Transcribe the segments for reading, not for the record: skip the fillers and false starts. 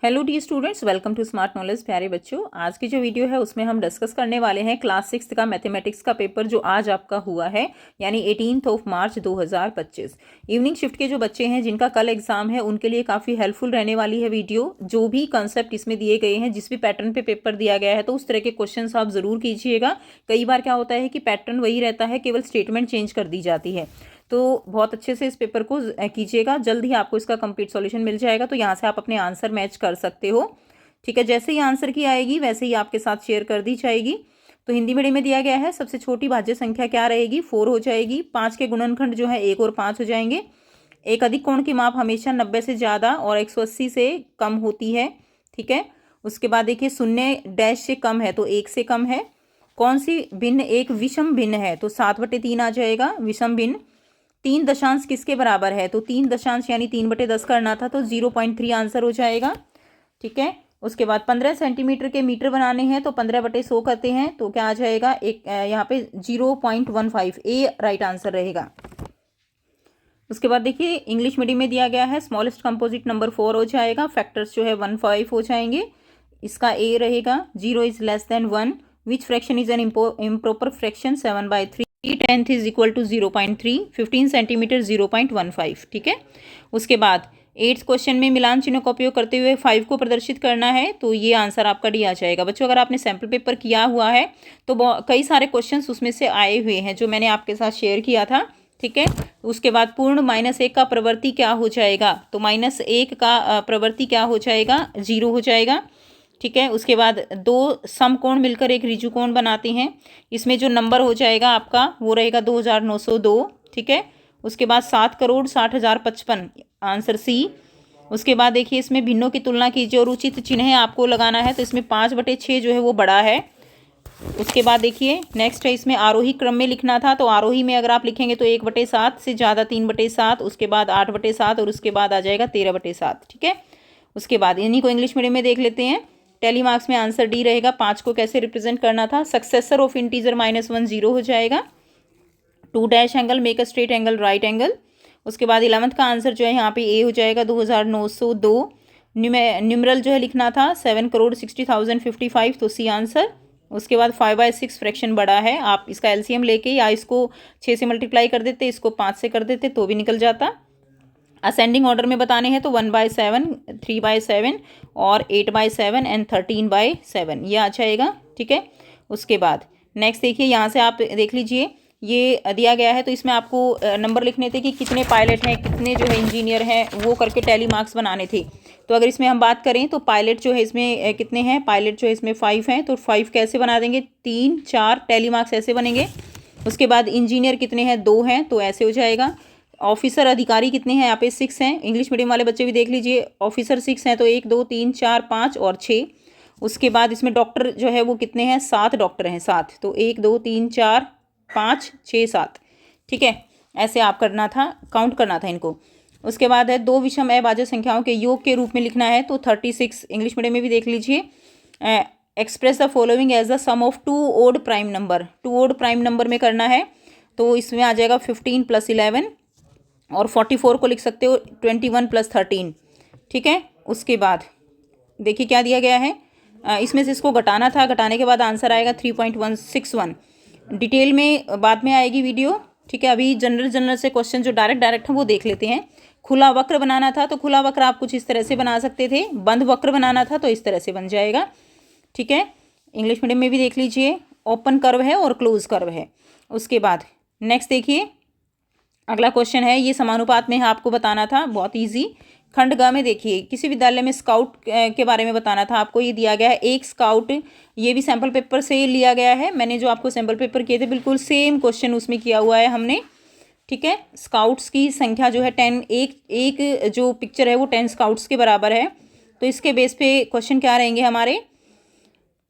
Hello the students, welcome to smart knowledge. प्यारे बच्चों, आज की जो वीडियो है उसमें हम डिस्कस करने वाले हैं क्लास 6 का मैथमेटिक्स का पेपर जो आज आपका हुआ है, यानी 18 मार्च 2025। इवनिंग शिफ्ट के जो बच्चे हैं जिनका कल एग्जाम है उनके लिए काफ़ी हेल्पफुल रहने वाली है वीडियो। जो भी कंसेप्ट इसमें दिए गए हैं, जिस भी पैटर्न पे पेपर दिया गया है, तो उस तरह के क्वेश्चन आप ज़रूर कीजिएगा। कई बार क्या होता है कि पैटर्न वही रहता है, केवल स्टेटमेंट चेंज कर दी जाती है। तो बहुत अच्छे से इस पेपर को कीजिएगा, जल्द ही आपको इसका कंप्लीट सॉल्यूशन मिल जाएगा। तो यहाँ से आप अपने आंसर मैच कर सकते हो। ठीक है, जैसे ही आंसर की आएगी वैसे ही आपके साथ शेयर कर दी जाएगी। तो हिंदी मीडियम में दिया गया है, सबसे छोटी भाज्य संख्या क्या रहेगी? 4 हो जाएगी। 5 के गुणनखंड जो है 1 और 5 हो जाएंगे। एक अधिक कोण की माप हमेशा 90 से ज़्यादा और 180 से कम होती है। ठीक है, उसके बाद देखिए शून्य डैश से कम है तो 1 से कम है। कौन सी भिन्न एक विषम भिन्न है? तो 7/3 आ जाएगा विषम भिन्न। 3 दशांश किसके बराबर है? तो 3 दशांश यानी 3/10 करना था, तो 0.3 आंसर हो जाएगा। ठीक है, उसके बाद 15 सेंटीमीटर के मीटर बनाने हैं तो 15/100 करते हैं, तो क्या आ जाएगा? एक यहाँ पे 0.15 ए राइट आंसर रहेगा। उसके बाद देखिए इंग्लिश मीडियम में दिया गया है, स्मॉलेस्ट कंपोजिट नंबर 4 हो जाएगा। फैक्टर्स जो है 1-5 हो जाएंगे। इसका ए रहेगा 0 is less than 1। Which fraction is an improper fraction? 7/3। 10th is equal to 0.3। 15 centimetre 0.15। ठीक है, उसके बाद 8th क्वेश्चन में मिलान चिन्ह का उपयोग करते हुए 5 को प्रदर्शित करना है, तो ये आंसर आपका डी आ जाएगा। बच्चों, अगर आपने सैम्पल पेपर किया हुआ है तो कई सारे क्वेश्चंस उसमें से आए हुए हैं जो मैंने आपके साथ शेयर किया था। ठीक है, उसके बाद पूर्ण -1 का प्रवृत्ति क्या हो जाएगा? तो -1 का प्रवृत्ति क्या हो जाएगा? 0 हो जाएगा। ठीक है, उसके बाद 2 समकोण मिलकर एक ऋजुकोण बनाते हैं। इसमें जो नंबर हो जाएगा आपका वो रहेगा 2902। ठीक है, उसके बाद 7,60,055 आंसर सी। उसके बाद देखिए इसमें भिन्नों की तुलना कीजिए और उचित चिन्ह आपको लगाना है, तो इसमें 5/6 जो है वो बड़ा है। उसके बाद देखिए नेक्स्ट है, इसमें आरोही क्रम में लिखना था, तो आरोही में अगर आप लिखेंगे तो 1/7 से ज़्यादा 3/7, उसके बाद 8/7 और उसके बाद आ जाएगा 13/7। ठीक है, उसके बाद इन्हीं को इंग्लिश मीडियम में देख लेते हैं। टेली मार्क्स में आंसर डी रहेगा। 5 को कैसे रिप्रेजेंट करना था? सक्सेसर ऑफ इंटीजर -1 0 हो जाएगा। 2 dash angle make a straight angle right angle. उसके बाद 11th का आंसर जो है यहाँ पे ए हो जाएगा 2902। न्यूमरल जो है लिखना था 7,60,055, तो सी आंसर। उसके बाद 5/6 फ्रैक्शन बड़ा है, आप इसका एलसीएम लेके या इसको 6 से मल्टीप्लाई कर देते, इसको 5 से कर देते तो भी निकल जाता। असेंडिंग ऑर्डर में बताने हैं तो 1/7, 3/7 और 8/7 एंड 13/7 ये आ जाएगा। ठीक है, उसके बाद नेक्स्ट देखिए यहाँ से आप देख लीजिए, ये दिया गया है तो इसमें आपको नंबर लिखने थे कि कितने पायलट हैं, कितने जो है इंजीनियर हैं, वो करके टैली मार्क्स बनाने थे। तो अगर इसमें हम बात करें तो पायलट जो है इसमें कितने हैं? पायलट जो है इसमें 5 हैं, तो 5 कैसे बना देंगे? 3 4 टैली मार्क्स ऐसे बनेंगे। उसके बाद इंजीनियर कितने हैं? 2 हैं, तो ऐसे हो जाएगा। ऑफिसर अधिकारी कितने हैं? यहाँ पे 6 हैं। इंग्लिश मीडियम वाले बच्चे भी देख लीजिए, ऑफिसर 6 हैं, तो 1 2 3 4 5 और 6। उसके बाद इसमें डॉक्टर जो है वो कितने हैं? 7 डॉक्टर हैं, 7, तो 1 2 3 4 5 6 7। ठीक है, ऐसे आप करना था, काउंट करना था इनको। उसके बाद है 2 विषम अभाज्य संख्याओं के योग के रूप में लिखना है, तो 36 इंग्लिश मीडियम में भी देख लीजिए। Express the following as the sum of 2 odd prime number. 2 odd prime number में करना है, तो इसमें आ जाएगा 15 + 11 और 44 को लिख सकते हो 21 + 13। ठीक है, उसके बाद देखिए क्या दिया गया है, इसमें से इसको घटाना था, घटाने के बाद आंसर आएगा 3.161। डिटेल में बाद में आएगी वीडियो। ठीक है, अभी जनरल से क्वेश्चन जो डायरेक्ट हैं वो देख लेते हैं। खुला वक्र बनाना था तो खुला वक्र आप कुछ इस तरह से बना सकते थे। बंद वक्र बनाना था तो इस तरह से बन जाएगा। ठीक है, इंग्लिश मीडियम में भी देख लीजिए, ओपन कर्व है और क्लोज कर्व है। उसके बाद नेक्स्ट देखिए अगला क्वेश्चन है, ये समानुपात में है, आपको बताना था, बहुत इजी। खंड ग में देखिए किसी विद्यालय में स्काउट के बारे में बताना था आपको। ये दिया गया है एक स्काउट, ये भी सैम्पल पेपर से लिया गया है। मैंने जो आपको सैम्पल पेपर किए थे बिल्कुल सेम क्वेश्चन उसमें किया हुआ है हमने। ठीक है, स्काउट्स की संख्या जो है 10, एक जो पिक्चर है वो 10 स्काउट्स के बराबर है। तो इसके बेस पे क्वेश्चन क्या रहेंगे हमारे?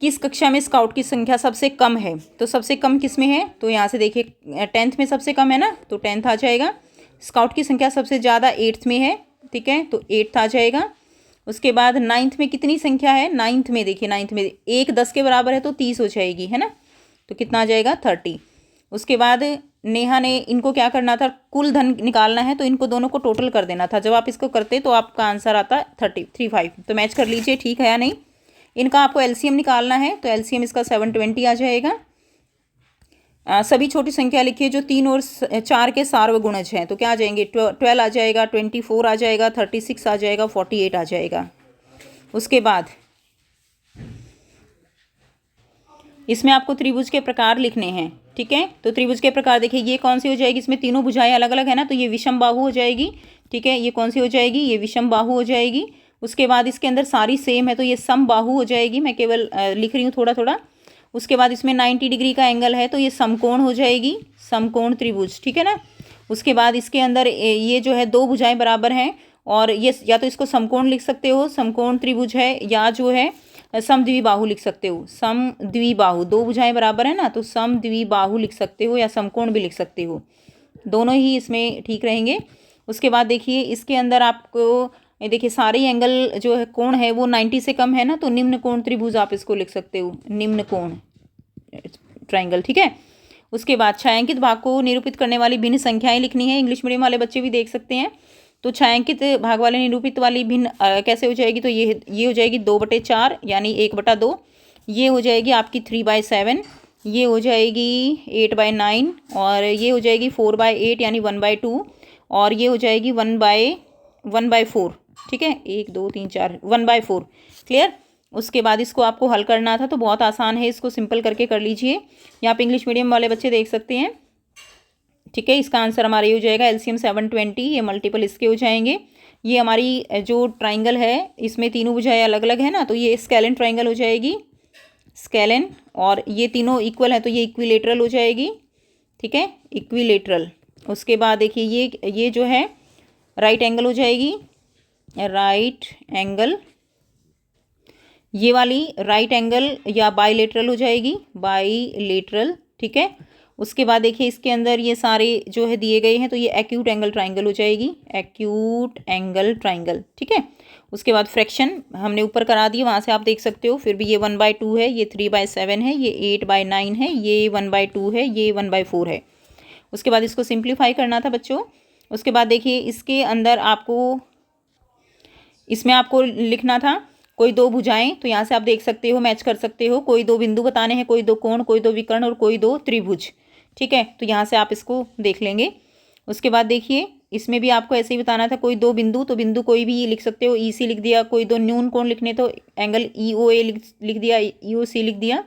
किस कक्षा में स्काउट की संख्या सबसे कम है? तो सबसे कम किस में है? तो यहाँ से देखिए 10th में सबसे कम है ना, तो 10th आ जाएगा। स्काउट की संख्या सबसे ज़्यादा 8th में है। ठीक है, तो 8th आ जाएगा। उसके बाद 9th में कितनी संख्या है? 9th में देखिए, 9th में 1 10 के बराबर है तो 30 हो जाएगी, है ना, तो कितना आ जाएगा? 30। उसके बाद नेहा ने इनको क्या करना था, कुल धन निकालना है तो इनको दोनों को टोटल कर देना था। जब आप इसको करते तो आपका आंसर आता 35। तो मैच कर लीजिए, ठीक है या नहीं। इनका आपको एलसीएम निकालना है तो एलसीएम इसका 720 आ जाएगा। सभी छोटी संख्या लिखिए जो 3 और 4 के सार्वगुणज हैं, तो क्या आ जाएंगे, 12 आ जाएगा, 24 आ जाएगा, 36 आ जाएगा, 48 आ जाएगा। उसके बाद इसमें आपको त्रिभुज के प्रकार लिखने हैं, ठीक है। तो त्रिभुज के प्रकार देखिए, ये कौन सी हो जाएगी, इसमें तीनों भुजाएं अलग अलग है ना, तो ये विषम बाहु हो जाएगी, ठीक है। ये कौन सी हो जाएगी, ये विषम बाहु हो जाएगी। उसके बाद इसके अंदर सारी सेम है तो ये सम बाहु हो जाएगी, मैं केवल लिख रही हूँ थोड़ा थोड़ा। उसके बाद इसमें 90 डिग्री का एंगल है तो ये समकोण हो जाएगी, समकोण त्रिभुज, ठीक है ना। उसके बाद इसके अंदर ये जो है दो भुजाएं बराबर हैं और ये या तो इसको समकोण लिख सकते हो, समकोण त्रिभुज है, या जो है समद्विबाहु लिख सकते हो, समद्विबाहु, दो भुजाएं बराबर है ना तो समद्विबाहु लिख सकते हो या समकोण भी लिख सकते हो, दोनों ही इसमें ठीक रहेंगे। उसके बाद देखिए इसके अंदर आपको देखिए सारे एंगल जो है कोण है वो 90 से कम है ना, तो निम्न कोण त्रिभुज आप इसको लिख सकते हो, निम्न कोण ट्राइंगल, ठीक है। उसके बाद छायांकित भाग को निरूपित करने वाली भिन्न संख्याएं लिखनी है, इंग्लिश मीडियम वाले बच्चे भी देख सकते हैं। तो छायांकित भाग वाले निरूपित वाली भिन्न कैसे हो जाएगी, तो ये हो जाएगी 2/4 यानी 1/2, ये हो जाएगी आपकी 3/7, ये हो जाएगी 8/9 और ये हो जाएगी 4/8 यानी 1/2 और ये हो जाएगी 1/4, ठीक है, 1 2 3 4 1/4, क्लियर। उसके बाद इसको आपको हल करना था तो बहुत आसान है, इसको सिंपल करके कर लीजिए। यहाँ पे इंग्लिश मीडियम वाले बच्चे देख सकते हैं, ठीक है। इसका आंसर हमारा ये हो जाएगा एलसीएम 720, ये मल्टीपल इसके हो जाएंगे। ये हमारी जो ट्राइंगल है इसमें तीनों भुजाएं अलग अलग है ना, तो ये स्केलन ट्राइंगल हो जाएगी, स्केलन, और ये तीनों इक्वल है तो ये इक्विलेटरल हो जाएगी, ठीक है, इक्विलेटरल। उसके बाद देखिए ये जो है राइट एंगल हो जाएगी, राइट एंगल, ये वाली राइट एंगल या बाईलेटरल हो जाएगी, बाईलेटरल, ठीक है। उसके बाद देखिए इसके अंदर ये सारे जो है दिए गए हैं तो ये एक्यूट एंगल ट्राइंगल हो जाएगी, एक्यूट एंगल ट्राइंगल, ठीक है। उसके बाद फ्रैक्शन हमने ऊपर करा दिए, वहाँ से आप देख सकते हो, फिर भी ये 1/2 है, ये 3/7 है, ये 8/9 है, ये 1/2 है, ये 1/4 है। उसके बाद इसको सिंप्लीफाई करना था बच्चों। उसके बाद देखिए इसके अंदर आपको इसमें आपको लिखना था कोई दो भुजाएं, तो यहाँ से आप देख सकते हो, मैच कर सकते हो, कोई दो बिंदु बताने हैं, कोई दो कोण, कोई दो विकर्ण और कोई दो त्रिभुज, ठीक है। तो यहाँ से आप इसको देख लेंगे। उसके बाद देखिए इसमें भी आपको ऐसे ही बताना था, कोई दो बिंदु, तो बिंदु कोई भी लिख सकते हो, ईसी लिख दिया, कोई दो न्यून कोण लिखने तो एंगल ईओए लिख दिया, ईओसी लिख दिया,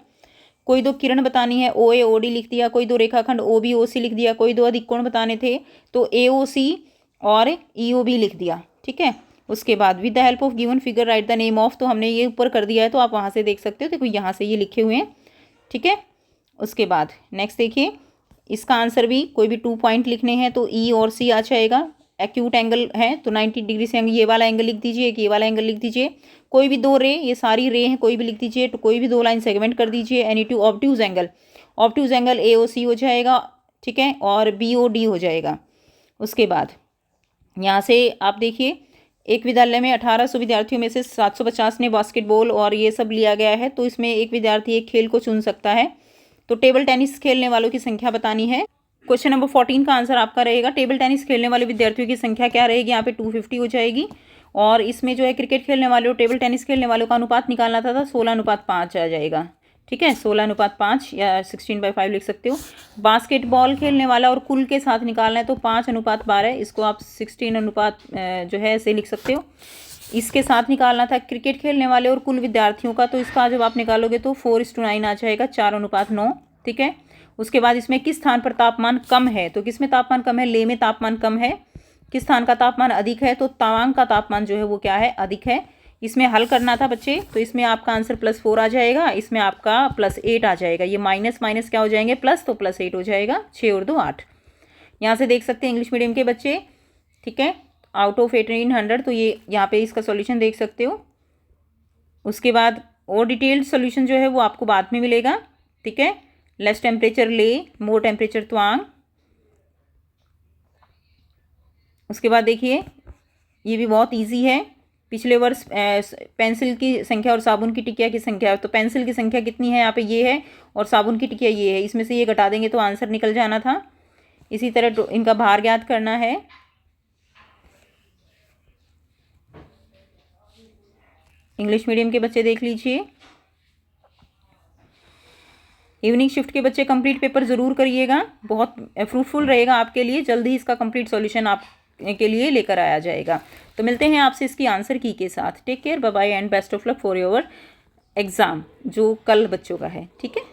कोई दो किरण बतानी है ओए ओडी लिख दिया, कोई दो रेखाखंड ओबी ओसी लिख दिया, कोई दो अधिक कोण बताने थे तो एओसी और ईओबी लिख दिया, ठीक है। उसके बाद with the help of given figure right the name of, तो हमने ये ऊपर कर दिया है तो आप वहाँ से देख सकते हो, देखो यहाँ से ये लिखे हुए हैं, ठीक है। उसके बाद नेक्स्ट देखिए इसका आंसर भी कोई भी 2 पॉइंट लिखने हैं तो ई और सी आ जाएगा। एक्यूट एंगल है तो 90 डिग्री से ये वाला एंगल लिख दीजिए, एक ये वाला एंगल लिख दीजिए, कोई भी दो रे, ये सारी रे हैं, कोई भी लिख दीजिए, तो कोई भी दो लाइन सेगमेंट कर दीजिए। Any two obtuse angle, obtuse angle AOC हो जाएगा, ठीक है, और बीओडी हो जाएगा। उसके बाद यहाँ से आप देखिए एक विद्यालय में 1800 विद्यार्थियों में से 750 ने बास्केटबॉल और ये सब लिया गया है, तो इसमें एक विद्यार्थी एक खेल को चुन सकता है। तो टेबल टेनिस खेलने वालों की संख्या बतानी है। क्वेश्चन नंबर 14 का आंसर आपका रहेगा टेबल टेनिस खेलने वाले विद्यार्थियों की संख्या क्या रहेगी, यहाँ पे 250 हो जाएगी। और इसमें जो है क्रिकेट खेलने वाले और टेबल टेनिस खेलने वालों का अनुपात निकालना था 16:5 आ जाएगा, ठीक है, 16:5 या 16/5 लिख सकते हो। बास्केटबॉल खेलने वाला और कुल के साथ निकालना है तो 5:12, इसको आप 16 जो है ऐसे लिख सकते हो। इसके साथ निकालना था क्रिकेट खेलने वाले और कुल विद्यार्थियों का, तो इसका जब आप निकालोगे तो 4:9 आ जाएगा, 4:9, ठीक है। उसके बाद इसमें किस स्थान पर तापमान कम है, तो किस में तापमान कम है, ले में तापमान कम है। किस स्थान का तापमान अधिक है, तो तवांग का तापमान जो है वो क्या है, अधिक है। इसमें हल करना था बच्चे, तो इसमें आपका आंसर +4 आ जाएगा, इसमें आपका +8 आ जाएगा, ये माइनस माइनस क्या हो जाएंगे, प्लस, तो +8 हो जाएगा, 6 और 2 8। यहाँ से देख सकते हैं इंग्लिश मीडियम के बच्चे, ठीक है, आउट ऑफ 1800, तो ये यहाँ पे इसका सॉल्यूशन देख सकते हो। उसके बाद और डिटेल्ड सॉल्यूशन जो है वो आपको बाद में मिलेगा, ठीक है। लेस टेम्परेचर ले, मोर टेम्परेचर त्वांग। उसके बाद देखिए ये भी बहुत इजी है, पिछले वर्ष पेंसिल की संख्या और साबुन की टिकिया की संख्या, तो पेंसिल की संख्या कितनी है यहाँ पे ये है और साबुन की टिकिया ये है, इसमें से ये घटा देंगे तो आंसर निकल जाना था। इसी तरह इनका भार ज्ञात करना है। इंग्लिश मीडियम के बच्चे देख लीजिए। इवनिंग शिफ्ट के बच्चे कंप्लीट पेपर ज़रूर करिएगा, बहुत फ्रूटफुल रहेगा आपके लिए। जल्दी इसका कंप्लीट सॉल्यूशन आप के लिए लेकर आया जाएगा। तो मिलते हैं आपसे इसकी आंसर की के साथ। Take care, bye bye and best of luck for your exam जो कल बच्चों का है। ठीक है।